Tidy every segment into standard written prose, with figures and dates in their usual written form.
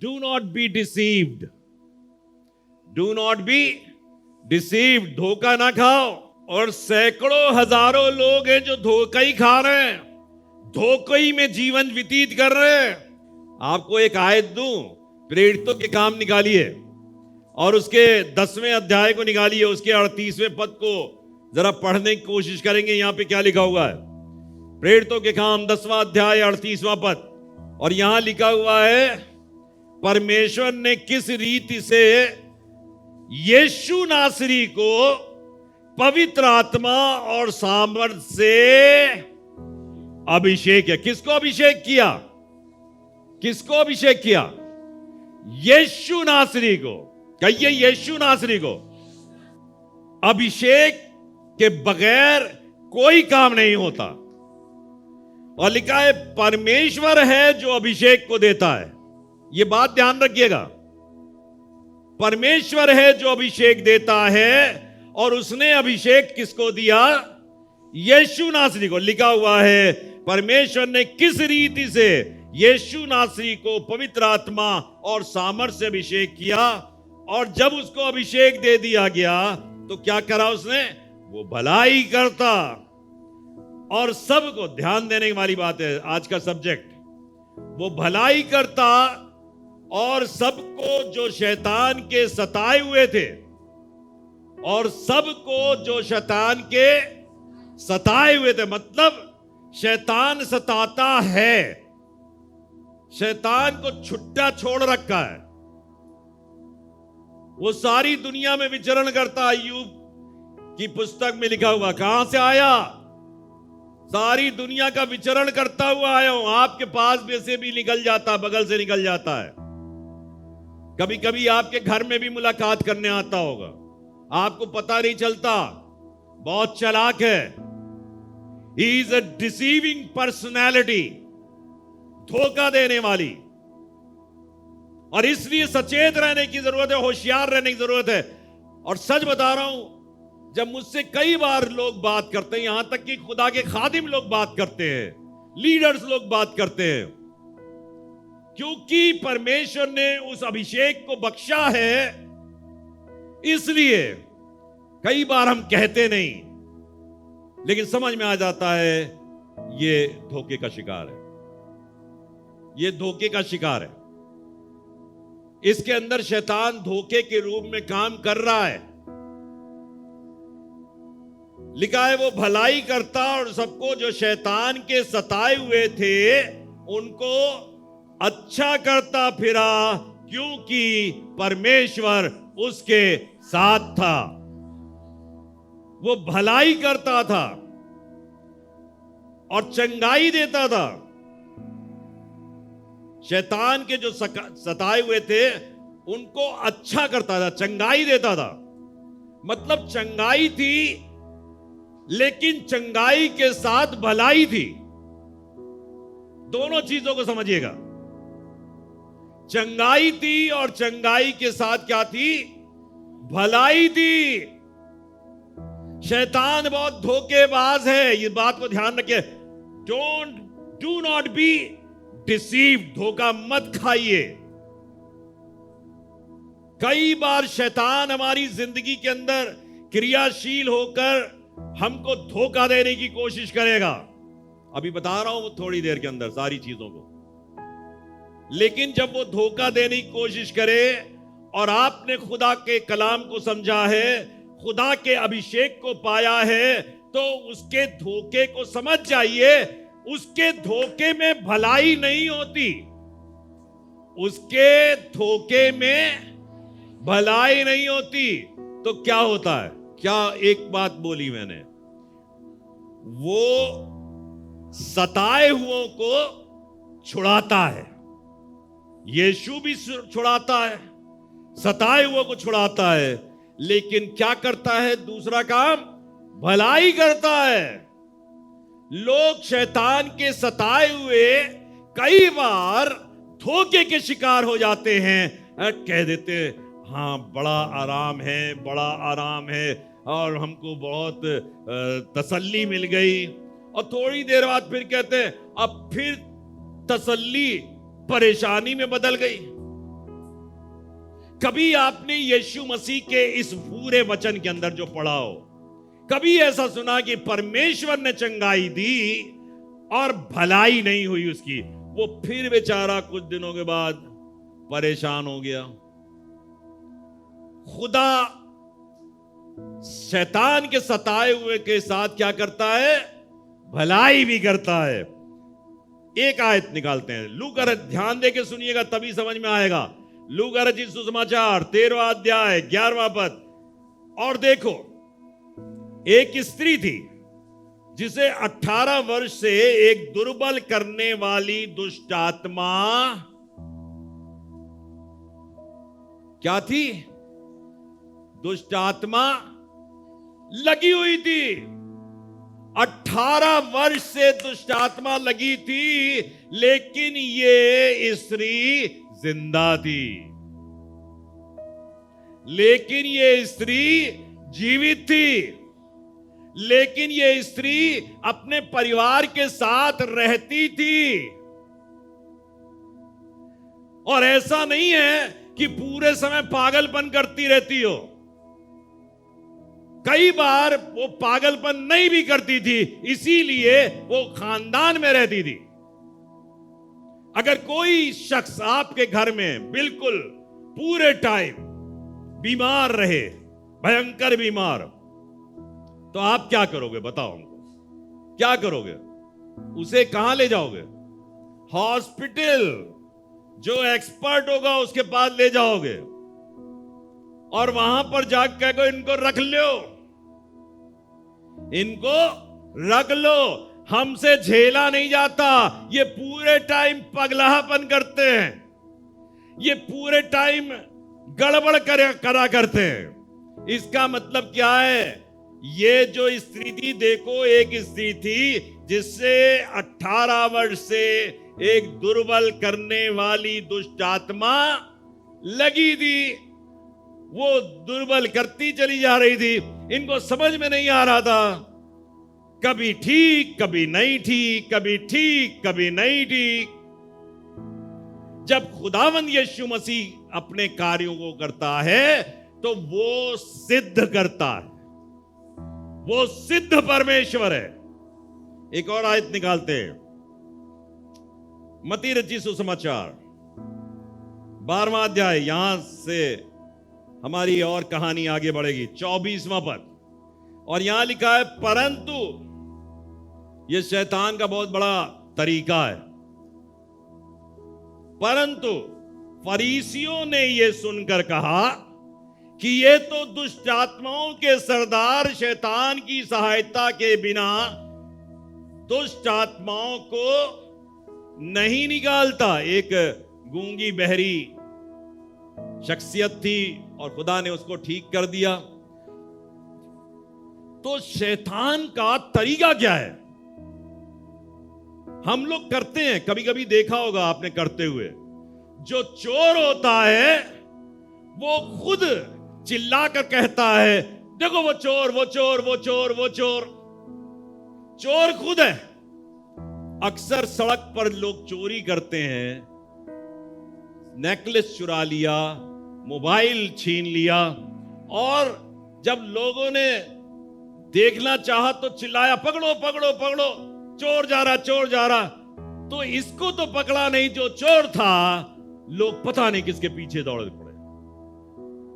Do not be deceived, do not be deceived, धोखा ना खाओ। और सैकड़ों हजारों लोग हैं जो धोखा ही खा रहे हैं, धोखे ही में जीवन व्यतीत कर रहे हैं। आपको एक आयत दूं, प्रेरितों के काम निकालिए और उसके 10वें अध्याय को निकालिए, उसके 38वें पद को जरा पढ़ने की कोशिश करेंगे। यहां पे क्या लिखा हुआ है? प्रेरितों के काम 10वां अध्याय 38वां पद, और यहां लिखा हुआ है, परमेश्वर ने किस रीति से यीशु नासरी को पवित्र आत्मा और सामर्थ से अभिषेक किया। किसको अभिषेक किया? किसको अभिषेक किया? यीशु नासरी को। कहिए यीशु नासरी को। अभिषेक के बगैर कोई काम नहीं होता। और लिखा है परमेश्वर है जो अभिषेक को देता है। यह बात ध्यान रखिएगा, परमेश्वर है जो अभिषेक देता है, और उसने अभिषेक किसको दिया? यीशु नासरी को। लिखा हुआ है परमेश्वर ने किस रीति से यीशु नासरी को पवित्र आत्मा और सामर्थ से अभिषेक किया। और जब उसको अभिषेक दे दिया गया तो क्या करा उसने? वो भलाई करता और सबको, ध्यान देने वाली बात है आज का सब्जेक्ट, वो भलाई करता और सबको जो शैतान के सताए हुए थे, और सबको जो शैतान के सताए हुए थे, मतलब शैतान सताता है, शैतान को छुट्टा छोड़ रखा है, वो सारी दुनिया में विचरण करता। अय्यूब की पुस्तक में लिखा हुआ, कहां से आया? सारी दुनिया का विचरण करता हुआ आया हूं। आपके पास में से भी निकल जाता, बगल से निकल जाता है। कभी कभी आपके घर में भी मुलाकात करने आता होगा, आपको पता नहीं चलता। बहुत चालाक है। He is a deceiving personality, धोखा देने वाली। और इसलिए सचेत रहने की जरूरत है, होशियार रहने की जरूरत है। और सच बता रहा हूं, जब मुझसे कई बार लोग बात करते हैं, यहां तक कि खुदा के खादिम लोग बात करते हैं, लीडर्स लोग बात करते हैं, क्योंकि परमेश्वर ने उस अभिषेक को बख्शा है, इसलिए कई बार हम कहते नहीं, लेकिन समझ में आ जाता है ये धोखे का शिकार है, ये धोखे का शिकार है। इसके अंदर शैतान धोखे के रूप में काम कर रहा है। लिखा है वो भलाई करता और सबको जो शैतान के सताए हुए थे उनको अच्छा करता फिरा, क्योंकि परमेश्वर उसके साथ था। वो भलाई करता था और चंगाई देता था। शैतान के जो सताए हुए थे उनको अच्छा करता था, चंगाई देता था। मतलब चंगाई थी, लेकिन चंगाई के साथ भलाई थी। दोनों चीजों को समझिएगा, चंगाई थी और चंगाई के साथ क्या थी? भलाई थी। शैतान बहुत धोखेबाज है, ये बात को ध्यान रखिए। डू नॉट बी डिसीव्ड, धोखा मत खाइए। कई बार शैतान हमारी जिंदगी के अंदर क्रियाशील होकर हमको धोखा देने की कोशिश करेगा। अभी बता रहा हूं थोड़ी देर के अंदर सारी चीजों को। लेकिन जब वो धोखा देने की कोशिश करे और आपने खुदा के कलाम को समझा है, खुदा के अभिषेक को पाया है, तो उसके धोखे को समझ जाइए। उसके धोखे में भलाई नहीं होती, उसके धोखे में भलाई नहीं होती। तो क्या होता है? क्या एक बात बोली मैंने, वो सताए हुओं को छुड़ाता है। यीशु भी छुड़ाता है, सताए हुओं को छुड़ाता है, लेकिन क्या करता है? दूसरा काम भलाई करता है। लोग शैतान के सताए हुए कई बार धोखे के शिकार हो जाते हैं। कह देते हाँ बड़ा आराम है, बड़ा आराम है, और हमको बहुत तसल्ली मिल गई। और थोड़ी देर बाद फिर कहते हैं अब फिर तसल्ली परेशानी में बदल गई। कभी आपने यीशु मसीह के इस पूरे वचन के अंदर जो पढ़ा हो, कभी ऐसा सुना कि परमेश्वर ने चंगाई दी और भलाई नहीं हुई उसकी? वो फिर बेचारा कुछ दिनों के बाद परेशान हो गया। खुदा शैतान के सताए हुए के साथ क्या करता है? भलाई भी करता है। एक आयत निकालते हैं, लूका, ध्यान देके सुनिएगा तभी समझ में आएगा। लूका रचित सुसमाचार 13वां अध्याय 11वां पद। और देखो, एक स्त्री थी जिसे 18 वर्ष से एक दुर्बल करने वाली दुष्ट आत्मा क्या थी? दुष्ट आत्मा लगी हुई थी। 18 वर्ष से दुष्ट आत्मा लगी थी, लेकिन ये स्त्री जिंदा थी। लेकिन ये स्त्री जीवित थी। लेकिन ये स्त्री अपने परिवार के साथ रहती थी। और ऐसा नहीं है कि पूरे समय पागलपन करती रहती हो। कई बार वो पागलपन नहीं भी करती थी, इसीलिए वो खानदान में रहती थी। अगर कोई शख्स आपके घर में बिल्कुल पूरे टाइम बीमार रहे, भयंकर बीमार, तो आप क्या करोगे? बताओ हमको, क्या करोगे? उसे कहां ले जाओगे? हॉस्पिटल, जो एक्सपर्ट होगा उसके पास ले जाओगे और वहां पर जाकर कहो इनको रख लो, इनको रख लो, हमसे झेला नहीं जाता। ये पूरे टाइम पगलापन करते हैं, ये पूरे टाइम गड़बड़ करा करते हैं। इसका मतलब क्या है? ये जो स्त्री थी, देखो, एक स्त्री थी जिससे 18 वर्ष से एक दुर्बल करने वाली दुष्ट आत्मा लगी थी। वो दुर्बल करती चली जा रही थी। इनको समझ में नहीं आ रहा था, कभी ठीक कभी नहीं ठीक, कभी ठीक कभी नहीं ठीक। जब खुदावंद यीशु मसीह अपने कार्यों को करता है तो वो सिद्ध करता है। वो सिद्ध परमेश्वर है। एक और आयत निकालते हैं, मत्ती रचित सुसमाचार 12वां अध्याय। यहां से हमारी और कहानी आगे बढ़ेगी। 24वां पद, और यहां लिखा है, परंतु यह शैतान का बहुत बड़ा तरीका है। परंतु फरीसियों ने यह सुनकर कहा कि ये तो दुष्ट आत्माओं के सरदार शैतान की सहायता के बिना दुष्ट आत्माओं को नहीं निकालता। एक गूंगी बहरी शख्सियत थी और खुदा ने उसको ठीक कर दिया। तो शैतान का तरीका क्या है? हम लोग करते हैं, कभी कभी देखा होगा आपने करते हुए। जो चोर होता है वो खुद चिल्लाकर कहता है, देखो वो चोर, वो चोर, वो चोर, वो चोर। चोर खुद है। अक्सर सड़क पर लोग चोरी करते हैं, नेकलेस चुरा लिया, मोबाइल छीन लिया, और जब लोगों ने देखना चाहा तो चिल्लाया, पकड़ो पकड़ो पकड़ो, चोर जा रहा, चोर जा रहा। तो इसको तो पकड़ा नहीं जो चोर था। लोग पता नहीं किसके पीछे दौड़ पड़े,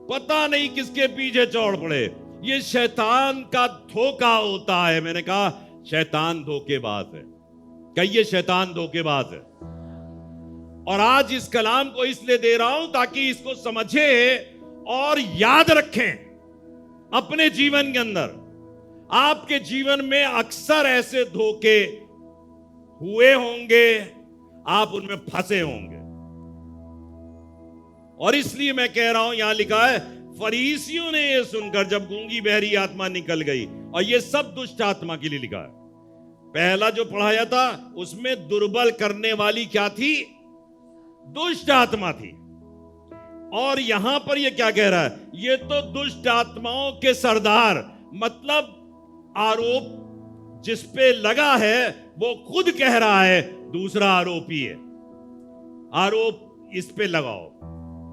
पता नहीं किसके पीछे चौड़ पड़े। ये शैतान का धोखा होता है। मैंने कहा शैतान धोखेबाज है। कहिए शैतान धोखेबाज है। और आज इस कलाम को इसलिए दे रहा हूं ताकि इसको समझे और याद रखें अपने जीवन के अंदर। आपके जीवन में अक्सर ऐसे धोखे हुए होंगे, आप उनमें फंसे होंगे। और इसलिए मैं कह रहा हूं, यहां लिखा है, फरीसियों ने यह सुनकर, जब गूंगी बहरी आत्मा निकल गई, और यह सब दुष्ट आत्मा के लिए लिखा है। पहला जो पढ़ाया था उसमें दुर्बल करने वाली क्या थी? दुष्ट आत्मा थी। और यहां पर यह क्या कह रहा है? यह तो दुष्ट आत्माओं के सरदार, मतलब आरोप जिस पे लगा है वो खुद कह रहा है दूसरा आरोपी है। आरोप इस पे लगाओ,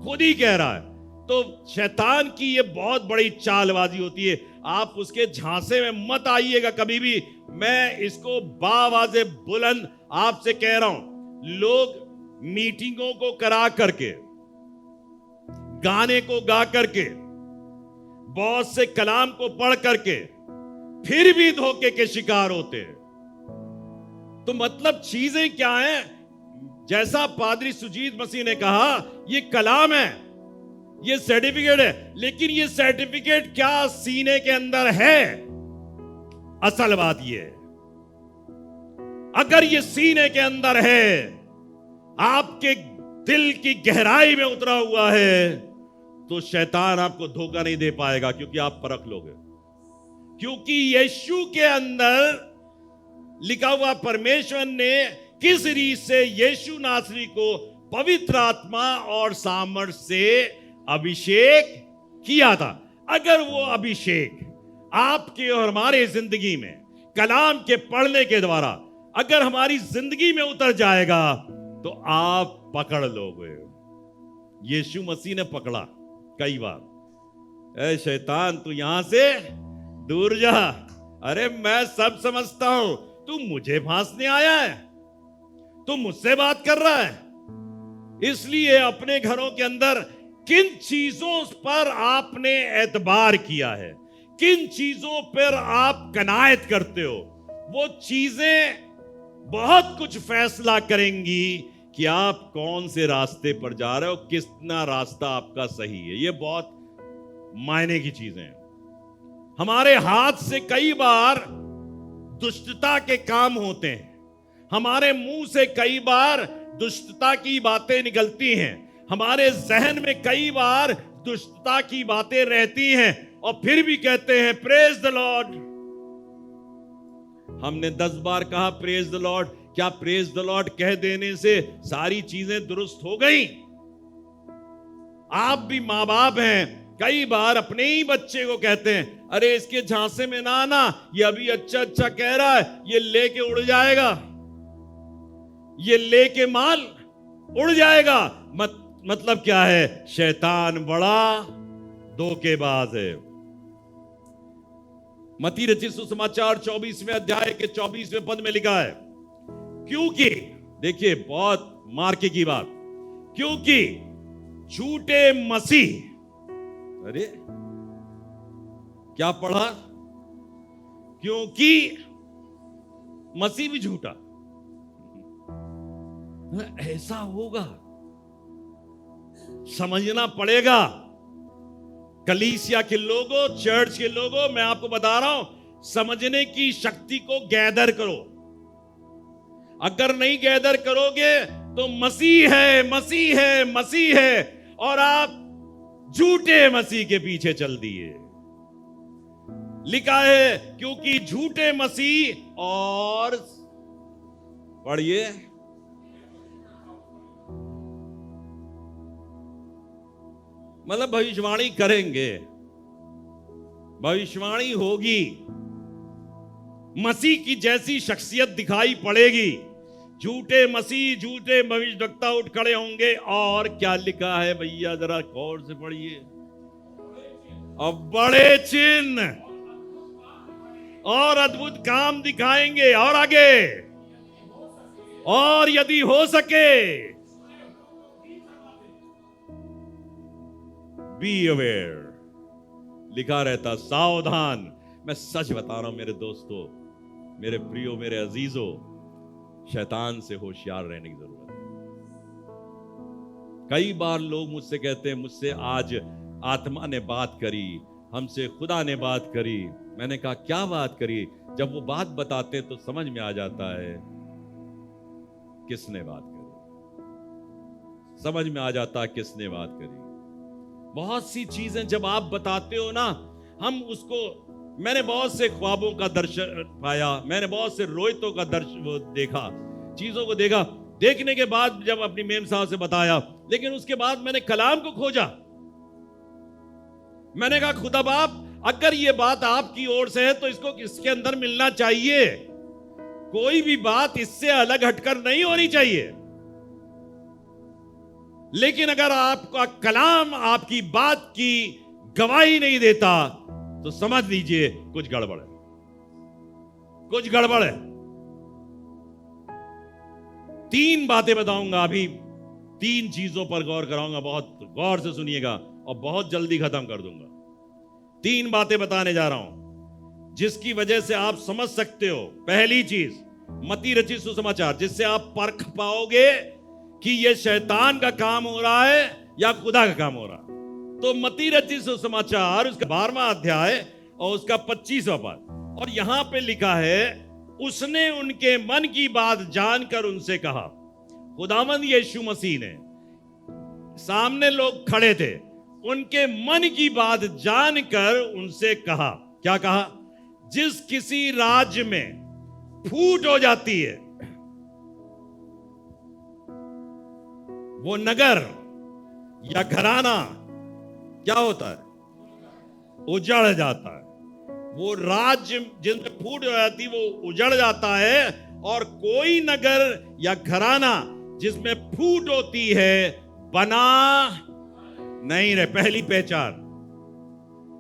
खुद ही कह रहा है। तो शैतान की ये बहुत बड़ी चालबाजी होती है। आप उसके झांसे में मत आइएगा कभी भी। मैं इसको बावाज़े बुलंद आपसे कह रहा हूं। लोग मीटिंगों को करा करके, गाने को गा करके, बहुत से कलाम को पढ़ करके फिर भी धोखे के शिकार होते हैं। तो मतलब चीजें क्या हैं? जैसा पादरी सुजीत मसीह ने कहा, ये कलाम है, ये सर्टिफिकेट है, लेकिन ये सर्टिफिकेट क्या सीने के अंदर है? असल बात ये है, अगर ये सीने के अंदर है, आपके दिल की गहराई में उतरा हुआ है, तो शैतान आपको धोखा नहीं दे पाएगा, क्योंकि आप परख लोगे। क्योंकि यीशु के अंदर लिखा हुआ, परमेश्वर ने किस रीत से यीशु नासरी को पवित्र आत्मा और सामर्थ से अभिषेक किया था। अगर वो अभिषेक आपके और हमारे जिंदगी में कलाम के पढ़ने के द्वारा अगर हमारी जिंदगी में उतर जाएगा, तो आप पकड़ लोगे। यीशु मसीह ने पकड़ा कई बार। ए शैतान, तू यहां से दूर जा। अरे मैं सब समझता हूं, तू मुझे फांसने आया है, तू मुझसे बात कर रहा है। इसलिए अपने घरों के अंदर किन चीजों पर आपने एतबार किया है, किन चीजों पर आप कनायत करते हो, वो चीजें बहुत कुछ फैसला करेंगी कि आप कौन से रास्ते पर जा रहे हो, कितना रास्ता आपका सही है। ये बहुत मायने की चीजें हैं। हमारे हाथ से कई बार दुष्टता के काम होते हैं, हमारे मुंह से कई बार दुष्टता की बातें निकलती हैं, हमारे जहन में कई बार दुष्टता की बातें रहती हैं, और फिर भी कहते हैं प्रेज द लॉर्ड। हमने 10 बार कहा प्रेज द लॉर्ड। क्या प्रेज द लॉर्ड कह देने से सारी चीजें दुरुस्त हो गई? आप भी मां बाप हैं, कई बार अपने ही बच्चे को कहते हैं, अरे इसके झांसे में ना आना, ये अभी अच्छा अच्छा कह रहा है, ये लेके उड़ जाएगा, ये लेके माल उड़ जाएगा। मतलब क्या है? शैतान बड़ा धोखेबाज है। मत्ती रचित सुसमाचार 24वें अध्याय के 24वें पद में लिखा है, क्योंकि, देखिए बहुत मार्के की बात, क्योंकि झूठे मसीह, अरे क्या पढ़ा? क्योंकि मसीह भी झूठा। ऐसा होगा, समझना पड़ेगा। कलीसिया के लोगों, चर्च के लोगों, मैं आपको बता रहा हूं, समझने की शक्ति को गैदर करो। अगर नहीं गैदर करोगे तो मसीह है, मसीह है, मसीह है, और आप झूठे मसीह के पीछे चल दिए। लिखा है क्योंकि झूठे मसीह, और पढ़िए, मतलब भविष्यवाणी करेंगे, भविष्यवाणी होगी, मसीह की जैसी शख्सियत दिखाई पड़ेगी। झूठे मसीह, झूठे भविष्यवक्ता उठ खड़े होंगे। और क्या लिखा है भैया, जरा गौर से पढ़िए, और बड़े चिन्ह और अद्भुत काम दिखाएंगे, और आगे, और यदि हो सके, बी अवेयर, लिखा रहता, सावधान। मैं सच बता रहा हूं मेरे दोस्तों, मेरे प्रियो, मेरे अजीजों, शैतान से होशियार रहने की जरूरत है। कई बार लोग मुझसे कहते हैं, मुझसे आज आत्मा ने बात करी, हमसे खुदा ने बात करी। मैंने कहा क्या बात करी? जब वो बात बताते तो समझ में आ जाता है किसने बात करी, समझ में आ जाता है किसने बात करी। बहुत सी चीजें जब आप बताते हो ना, हम उसको, मैंने बहुत से ख्वाबों का दर्शन पाया, मैंने बहुत से रोहितों का दर्शन देखा, चीजों को देखा, देखने के बाद जब अपनी मेम साहब से बताया, लेकिन उसके बाद मैंने कलाम को खोजा। मैंने कहा खुदा बाप, अगर ये बात आपकी ओर से है तो इसको किसके अंदर मिलना चाहिए, कोई भी बात इससे अलग हटकर नहीं होनी चाहिए। लेकिन अगर आपका कलाम आपकी बात की गवाही नहीं देता तो समझ लीजिए कुछ गड़बड़ है, कुछ गड़बड़ है। 3 बातें बताऊंगा अभी, 3 चीजों पर गौर कराऊंगा, बहुत गौर से सुनिएगा और बहुत जल्दी खत्म कर दूंगा। 3 बातें बताने जा रहा हूं जिसकी वजह से आप समझ सकते हो। पहली चीज, मती रचित सुसमाचार, जिससे आप परख पाओगे कि यह शैतान का काम हो रहा है या खुदा का काम हो रहा है। तो मती रचित सुसमाचार उसका 12वां अध्याय और उसका 25वां पद, और यहां पे लिखा है, उसने उनके मन की बात जानकर उनसे कहा। खुदावंद यीशु मसीह ने, सामने लोग खड़े थे, उनके मन की बात जानकर उनसे कहा। क्या कहा? जिस किसी राज्य में फूट हो जाती है, वो नगर या घराना क्या होता है? उजड़ जाता है। वो राज्य जिसमें फूट हो जाती वो उजड़ जाता है, और कोई नगर या घराना जिसमें फूट होती है बना नहीं रहे। पहली पहचान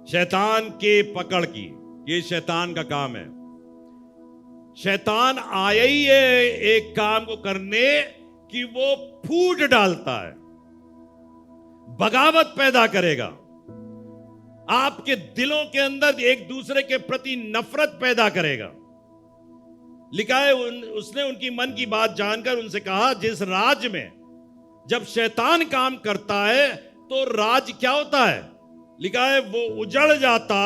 शैतान के पकड़ की, ये शैतान का काम है। शैतान आया ही है एक काम को करने कि वो फूट डालता है, बगावत पैदा करेगा, आपके दिलों के अंदर एक दूसरे के प्रति नफरत पैदा करेगा। लिखा है उसने उनकी मन की बात जानकर उनसे कहा, जिस राज्य में जब शैतान काम करता है तो राज्य क्या होता है? लिखा है वो उजड़ जाता,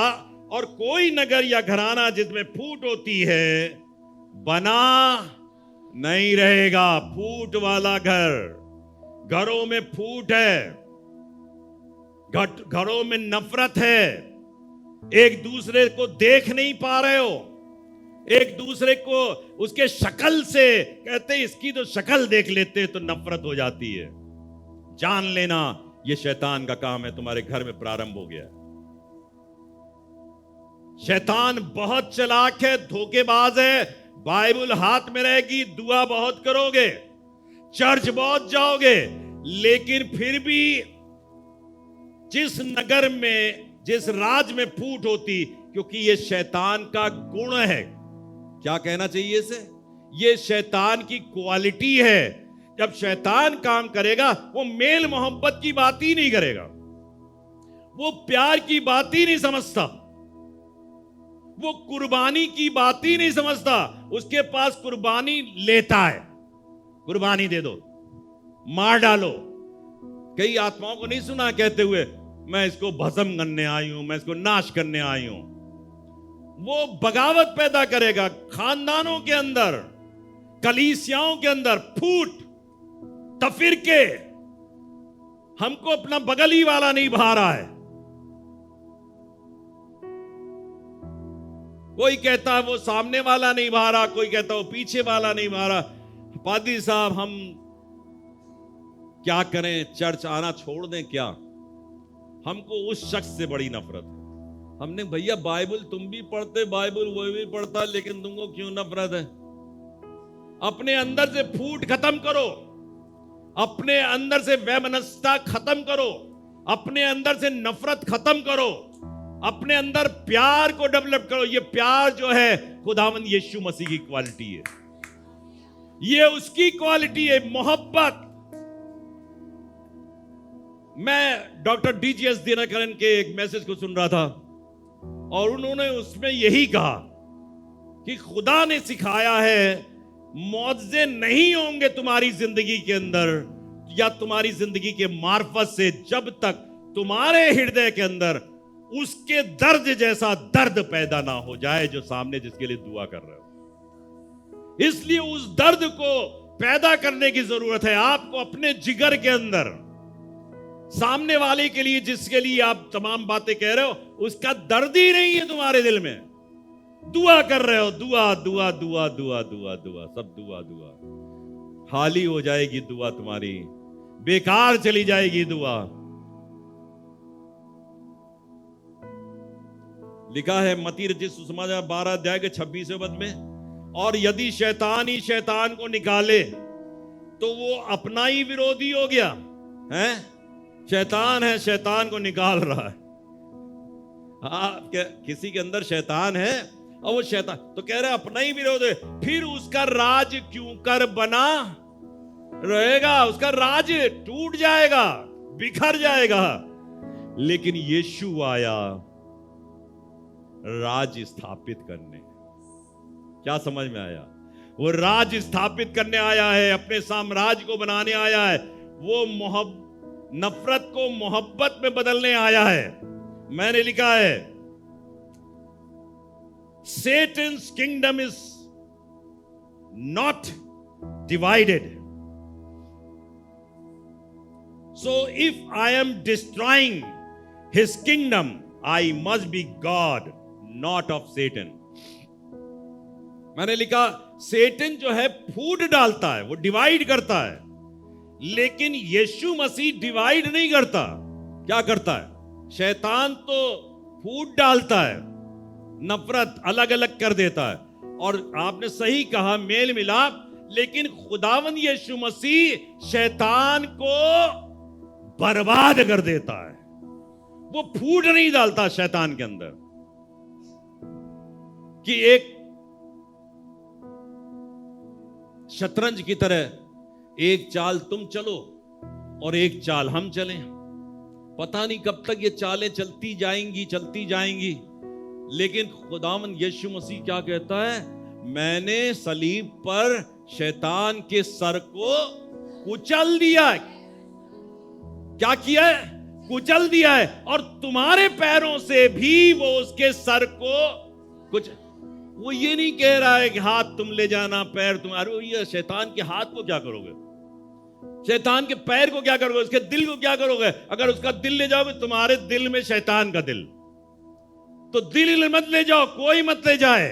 और कोई नगर या घराना जिसमें फूट होती है बना नहीं रहेगा। फूट वाला घर, घरों में फूट है, घरों में नफरत है, एक दूसरे को देख नहीं पा रहे हो, एक दूसरे को उसके शक्ल से कहते इसकी तो शक्ल देख लेते तो नफरत हो जाती है। जान लेना ये शैतान का काम है, तुम्हारे घर में प्रारंभ हो गया। शैतान बहुत चालाक है, धोखेबाज है। बाइबल हाथ में रहेगी, दुआ बहुत करोगे, चर्च बहुत जाओगे, लेकिन फिर भी जिस नगर में, जिस राज में फूट होती, क्योंकि ये शैतान का गुण है। क्या कहना चाहिए इसे? ये शैतान की क्वालिटी है। जब शैतान काम करेगा वो मेल मोहब्बत की बात ही नहीं करेगा, वो प्यार की बात ही नहीं समझता, वो कुर्बानी की बात ही नहीं समझता। उसके पास कुर्बानी लेता है, कुर्बानी दे दो, मार डालो। कई आत्माओं को नहीं सुना कहते हुए, मैं इसको भस्म करने आई हूं, मैं इसको नाश करने आई हूं। वो बगावत पैदा करेगा खानदानों के अंदर, कलीसियाओं के अंदर फूट, तफिरके। हमको अपना बगली वाला नहीं भा रहा है। कोई कहता है वो सामने वाला नहीं भा रहा, कोई कहता है वो पीछे वाला नहीं भा रहा। पादी साहब हम क्या करें, चर्च आना छोड़ दें क्या? हमको उस शख्स से बड़ी नफरत है। हमने भैया बाइबल तुम भी पढ़ते, बाइबल वो भी पढ़ता, लेकिन तुमको क्यों नफरत है? अपने अंदर से फूट खत्म करो, अपने अंदर से वैमनस्यता खत्म करो, अपने अंदर से नफरत खत्म करो, अपने अंदर प्यार को डेवलप करो। ये प्यार जो है खुदावंद यीशु मसीह की क्वालिटी है, ये उसकी क्वालिटी है, मोहब्बत। मैं डॉक्टर डीजीएस दिनकरन के एक मैसेज को सुन रहा था और उन्होंने उसमें यही कहा कि खुदा ने सिखाया है मौजज़े नहीं होंगे तुम्हारी जिंदगी के अंदर या तुम्हारी जिंदगी के मार्फत से जब तक तुम्हारे हृदय के अंदर उसके दर्द जैसा दर्द पैदा ना हो जाए जो सामने जिसके लिए दुआ कर रहे हो। इसलिए उस दर्द को पैदा करने की जरूरत है आपको अपने जिगर के अंदर। सामने वाले के लिए जिसके लिए आप तमाम बातें कह रहे हो उसका दर्द ही नहीं है तुम्हारे दिल में, दुआ कर रहे हो, दुआ दुआ दुआ दुआ दुआ दुआ, सब दुआ दुआ, खाली हो जाएगी दुआ तुम्हारी, बेकार चली जाएगी दुआ। लिखा है मत्ती रचित सुसमाचार 12 अध्याय के 26वें पद में, और यदि शैतान ही शैतान को निकाले तो वो अपना ही विरोधी हो गया। हैं? शैतान है, शैतान को निकाल रहा है। हाँ, किसी के अंदर शैतान है और वो शैतान तो कह रहे अपना ही विरोध है, फिर उसका राज क्यों कर बना रहेगा? उसका राज टूट जाएगा, बिखर जाएगा। लेकिन यीशु आया राज स्थापित करने। क्या समझ में आया? वो राज स्थापित करने आया है, अपने साम्राज्य को बनाने आया है। वो नफरत को मोहब्बत में बदलने आया है। मैंने लिखा है, Satan's kingdom is not divided. So if I am destroying his kingdom, I must be God, not of Satan. मैंने लिखा, सेटन जो है फूट डालता है, वो डिवाइड करता है, लेकिन यीशु मसीह डिवाइड नहीं करता। क्या करता है? शैतान तो फूट डालता है, नफरत अलग अलग कर देता है। और आपने सही कहा, मेल मिलाप। लेकिन खुदावंद यीशु मसीह शैतान को बर्बाद कर देता है। वो फूट नहीं डालता शैतान के अंदर कि एक शतरंज की तरह एक चाल तुम चलो और एक चाल हम चलें। पता नहीं कब तक ये चालें चलती जाएंगी। लेकिन खुदावंद यीशु मसीह क्या कहता है? मैंने सलीब पर शैतान के सर को कुचल दिया है। क्या किया है? कुचल दिया है। और तुम्हारे पैरों से भी वो उसके सर को कुछ, वो ये नहीं कह रहा है कि हाथ तुम ले जाना, पैर तुम्हारे। ये शैतान के हाथ को क्या करोगे? शैतान के पैर को क्या करोगे? उसके दिल को क्या करोगे? अगर उसका दिल ले जाओगे, तुम्हारे दिल में शैतान का दिल, तो दिल मत ले जाओ, कोई मत ले जाए।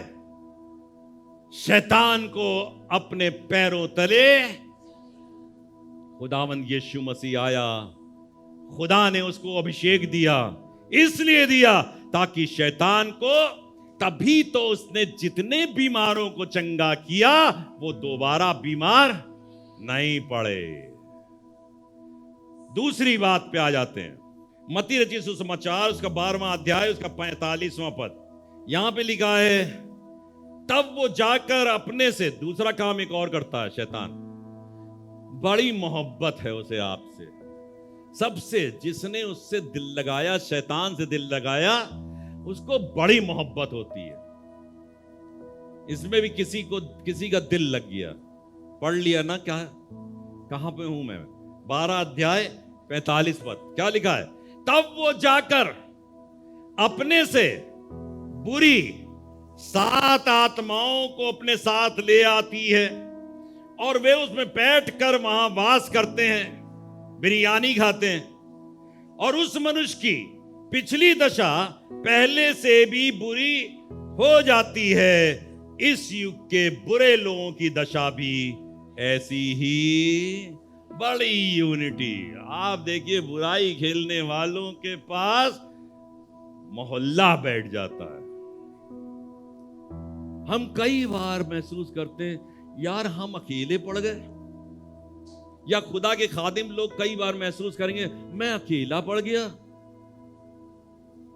शैतान को अपने पैरों तले खुदावंद यीशु मसीह आया। खुदा ने उसको अभिषेक दिया, इसलिए दिया ताकि शैतान को, तभी तो उसने जितने बीमारों को चंगा किया वो दोबारा बीमार नहीं पड़े। दूसरी बात पे आ जाते हैं। मत्ती रचित सुसमाचार उसका 12वां अध्याय उसका 45वां पद, यहां पे लिखा है, तब वो जाकर अपने से, दूसरा काम एक और करता है शैतान, बड़ी मोहब्बत है उसे आपसे, सबसे, जिसने उससे दिल लगाया, शैतान से दिल लगाया, उसको बड़ी मोहब्बत होती है। इसमें भी किसी का दिल लग गया। पढ़ लिया ना? क्या, कहां पे हूं मैं? 12 अध्याय 45 पद क्या लिखा है? तब वो जाकर अपने से बुरी 7 आत्माओं को अपने साथ ले आती है और वे उसमें बैठकर वहां वास करते हैं, बिरयानी खाते हैं, और उस मनुष्य की पिछली दशा पहले से भी बुरी हो जाती है। इस युग के बुरे लोगों की दशा भी ऐसी ही। बड़ी यूनिटी। आप देखिए, बुराई खेलने वालों के पास मोहल्ला बैठ जाता है। हम कई बार महसूस करते हैं, यार हम अकेले पड़ गए, या खुदा के खादिम लोग कई बार महसूस करेंगे, मैं अकेला पड़ गया।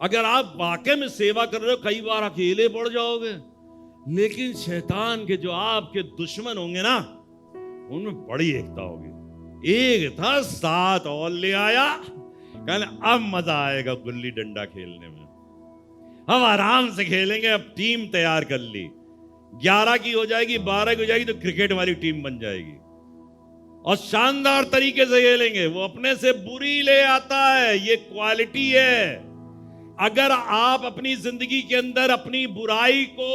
अगर आप वाकई में सेवा कर रहे हो, कई बार अकेले पड़ जाओगे। लेकिन शैतान के जो आपके दुश्मन होंगे ना, उनमें बड़ी एकता होगी। एक था, 7 और ले आया, कहने अब मजा आएगा गुल्ली डंडा खेलने में, हम आराम से खेलेंगे। अब टीम तैयार कर ली, 11 की हो जाएगी, 12 की हो जाएगी, तो क्रिकेट वाली टीम बन जाएगी और शानदार तरीके से खेलेंगे। वो अपने से बुरी ले आता है, ये क्वालिटी है। अगर आप अपनी जिंदगी के अंदर अपनी बुराई को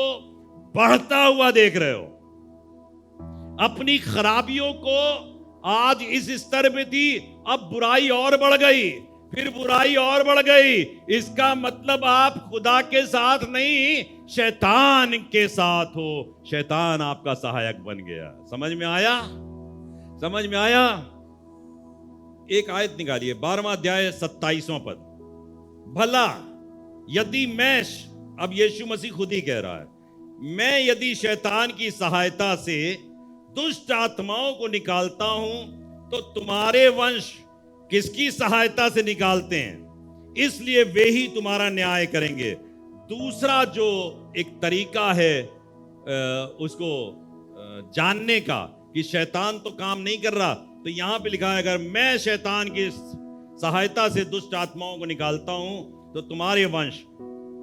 बढ़ता हुआ देख रहे हो, अपनी खराबियों को, आज इस स्तर पे थी, अब बुराई और बढ़ गई, फिर बुराई और बढ़ गई, इसका मतलब आप खुदा के साथ नहीं, शैतान के साथ हो। शैतान आपका सहायक बन गया। समझ में आया? समझ में आया? एक आयत निकालिए, 12वां अध्याय 27वां पद। भला यदि मैं, अब यीशु मसीह खुद ही कह रहा है, मैं यदि शैतान की सहायता से दुष्ट आत्माओं को निकालता हूं, तो तुम्हारे वंश किसकी सहायता से निकालते हैं, इसलिए वे ही तुम्हारा न्याय करेंगे। दूसरा जो एक तरीका है उसको जानने का कि शैतान तो काम नहीं कर रहा, तो यहां पे लिखा है अगर मैं शैतान की सहायता से दुष्ट आत्माओं को निकालता हूं तो तुम्हारे वंश,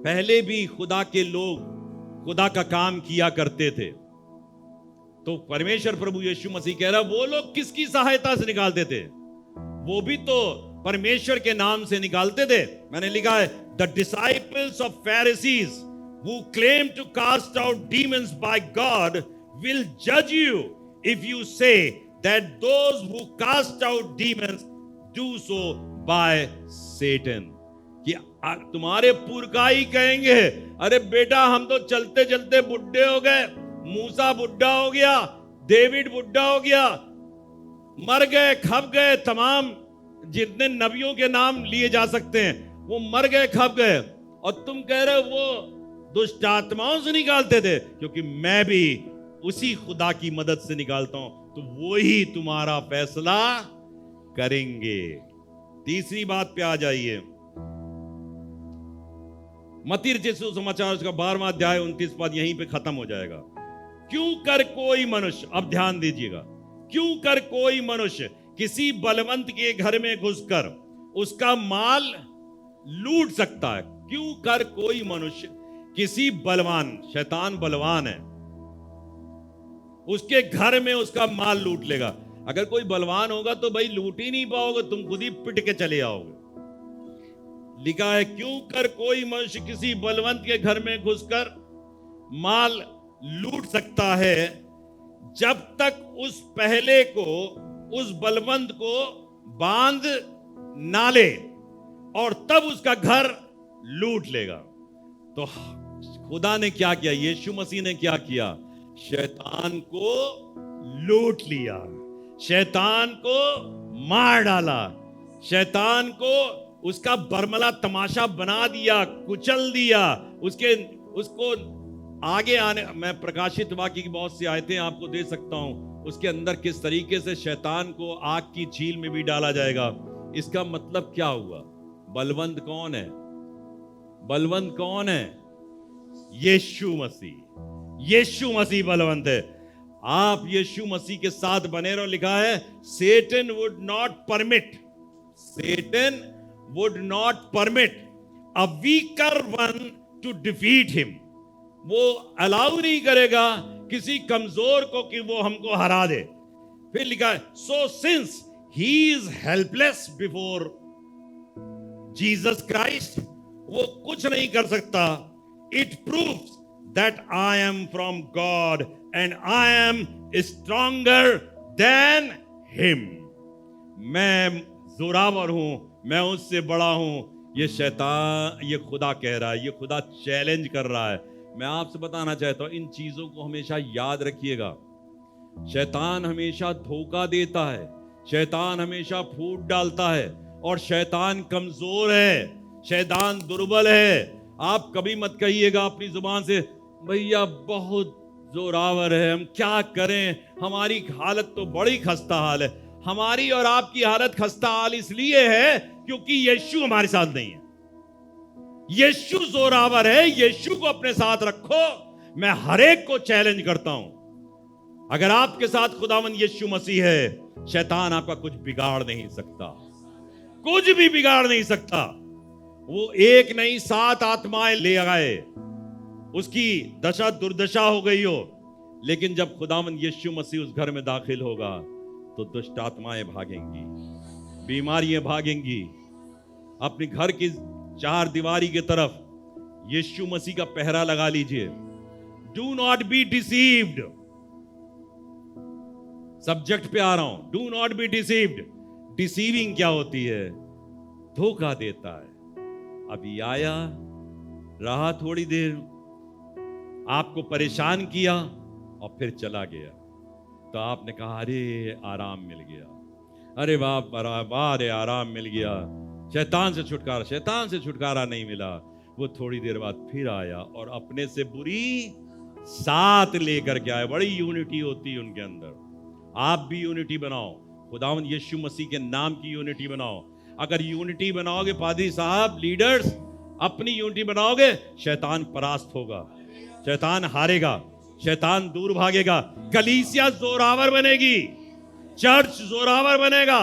पहले भी खुदा के लोग खुदा का काम किया करते थे। तो परमेश्वर प्रभु यीशु मसीह कह रहा वो लोग किसकी सहायता से निकालते थे, वो भी तो परमेश्वर के नाम से निकालते थे। मैंने लिखा है the disciples of Pharisees who claim to cast out demons by God will जज you if you say that those who cast out demons do so by Satan. कि तुम्हारे पुरखाई कहेंगे अरे बेटा हम तो चलते चलते बुढ़े हो गए, मूसा बुढ़ा हो गया, डेविड बुढ़ा हो गया, मर गए, खप गए, तमाम जितने नबियों के नाम लिए जा सकते हैं वो मर गए, खप गए, और तुम कह रहे हो वो दुष्ट आत्माओं से निकालते थे, क्योंकि मैं भी उसी खुदा की मदद से निकालता हूं, तो वो ही तुम्हारा फैसला करेंगे। तीसरी बात पे आ जाइए, मत्ती रचित सुसमाचार उसका 12वां अध्याय 29 पद, यहीं पे खत्म हो जाएगा। क्यों कर कोई मनुष्य, अब ध्यान दीजिएगा, क्यों कर कोई मनुष्य किसी बलवंत के घर में घुसकर उसका माल लूट सकता है। क्यों कर कोई मनुष्य किसी बलवान, शैतान बलवान है, उसके घर में उसका माल लूट लेगा। अगर कोई बलवान होगा तो भाई लूट ही नहीं पाओगे, तुम खुद ही पिट के चले आओगे। लिखा है क्यों कर कोई मनुष्य किसी बलवंत के घर में घुसकर माल लूट सकता है, जब तक उस पहले को, उस बलवंत को बांध ना ले, और तब उसका घर लूट लेगा। तो खुदा ने क्या किया, यीशु मसीह ने क्या किया, शैतान को लूट लिया, शैतान को मार डाला, शैतान को उसका बरमला तमाशा बना दिया, कुचल दिया, उसको आगे आने, मैं प्रकाशित वाक्य की बहुत सी आयतें आपको दे सकता हूं, उसके अंदर किस तरीके से शैतान को आग की झील में भी डाला जाएगा। इसका मतलब क्या हुआ, बलवंत कौन है, बलवंत कौन है, यीशु मसीह, यीशु मसीह बलवंत है। आप यीशु मसीह के साथ बने रहो। लिखा है Satan would not permit, Satan would not permit a weaker one to defeat him. वो अलाउ नहीं करेगा किसी कमजोर को कि वो हमको हरा दे। फिर लिखा है so since he is helpless before Jesus Christ, वो कुछ नहीं कर सकता, it proves that I am from God and I am stronger than him. मैं जोरावर हूं, मैं उससे बड़ा हूं। ये शैतान, ये खुदा कह रहा है, ये खुदा चैलेंज कर रहा है। मैं आपसे बताना चाहता हूं इन चीजों को हमेशा याद रखिएगा। शैतान हमेशा धोखा देता है, शैतान हमेशा फूट डालता है, और शैतान कमजोर है, शैतान दुर्बल है। आप कभी मत कहिएगा अपनी जुबान से भैया बहुत जोरावर है, हम क्या करें, हमारी हालत तो बड़ी खस्ता हाल है। हमारी और आपकी हालत खस्ता हाल इसलिए है क्योंकि यीशु हमारे साथ नहीं है। यीशु जोरावर है, यीशु को अपने साथ रखो। मैं हर एक को चैलेंज करता हूं, अगर आपके साथ खुदावंद यीशु मसीह है, शैतान आपका कुछ बिगाड़ नहीं सकता, कुछ भी बिगाड़ नहीं सकता। वो एक नहीं 7 आत्माएं ले आए, उसकी दशा दुर्दशा हो गई हो, लेकिन जब खुदावंद यीशु मसीह उस घर में दाखिल होगा तो दुष्ट आत्माएं भागेंगी, बीमारियां भागेंगी। अपने घर की 4 दीवारी की तरफ यीशु मसीह का पहरा लगा लीजिए। Do not be deceived, subject पे आ रहा हूं, do not be deceived. Deceiving क्या होती है, धोखा देता है। अभी आया, रहा थोड़ी देर, आपको परेशान किया और फिर चला गया, तो आपने कहा अरे आराम मिल गया, अरे वाह अरे आराम मिल गया, शैतान से छुटकारा। शैतान से छुटकारा नहीं मिला। वो थोड़ी देर बाद फिर आया और अपने से बुरी साथ लेकर के आए। बड़ी यूनिटी होती है उनके अंदर। आप भी यूनिटी बनाओ, खुदावंद यीशु मसीह के नाम की यूनिटी बनाओ। अगर यूनिटी बनाओगे पादरी साहब, लीडर्स, अपनी यूनिटी बनाओगे, शैतान परास्त होगा, शैतान हारेगा, शैतान दूर भागेगा, कलीसिया जोरावर बनेगी, चर्च जोरावर बनेगा,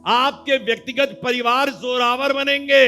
आपके व्यक्तिगत परिवार जोरावर बनेंगे।